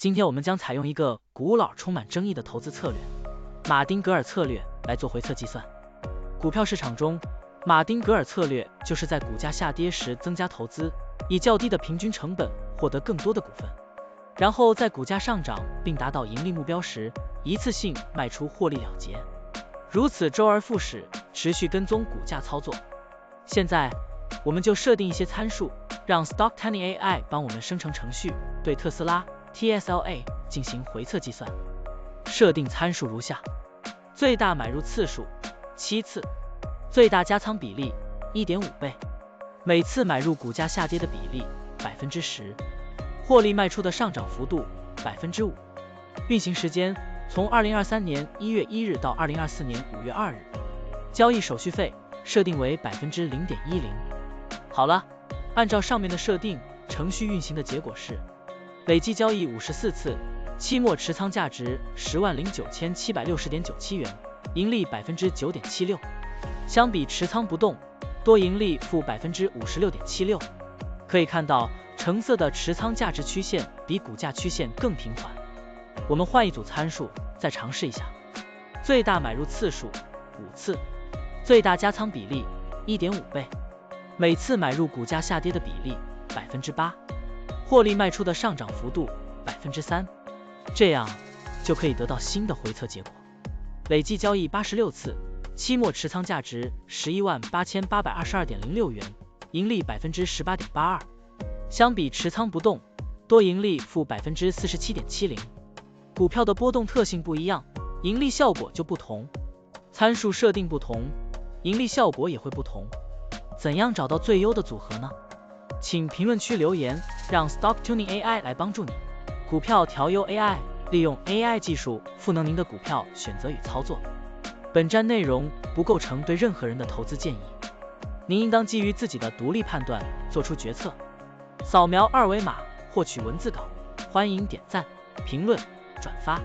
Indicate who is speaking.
Speaker 1: 今天我们将采用一个古老、充满争议的投资策略——马丁格尔策略来做回测计算。股票市场中，马丁格尔策略就是在股价下跌时增加投资，以较低的平均成本获得更多的股份，然后在股价上涨并达到盈利目标时，一次性卖出获利了结。如此周而复始，持续跟踪股价操作。现在，我们就设定一些参数，让 Stocktiny AI 帮我们生成程序，对特斯拉 TSLA 进行回测计算。设定参数如下：最大买入次数7次，最大加仓比例 1.5 倍，每次买入股价下跌的比例 10%， 获利卖出的上涨幅度 5%。运行时间从2023年1月1日到2024年5月2日。交易手续费设定为 0.10%。好了，按照上面的设定，程序运行的结果是累计交易54次，期末持仓价值10.09,760.97元，盈利 9.76%。相比持仓不动，多盈利负 56.76%。可以看到，橙色的持仓价值曲线比股价曲线更平缓。我们换一组参数，再尝试一下。最大买入次数5次，最大加仓比例 1.5 倍，每次买入股价下跌的比例 8%， 获利卖出的上涨幅度 3%。这样就可以得到新的回测结果。累计交易86次，期末持仓价值118822.06元，盈利 18.82%。相比持仓不动，多盈利负 47.70%。股票的波动特性不一样，盈利效果就不同。参数设定不同，盈利效果也会不同。怎样找到最优的组合呢？请评论区留言，让 Stocktiny AI 来帮助你。股票调优 AI， 利用 AI 技术赋能您的股票选择与操作。本站内容不构成对任何人的投资建议，您应当基于自己的独立判断做出决策。扫描二维码获取文字稿，欢迎点赞、评论、转发。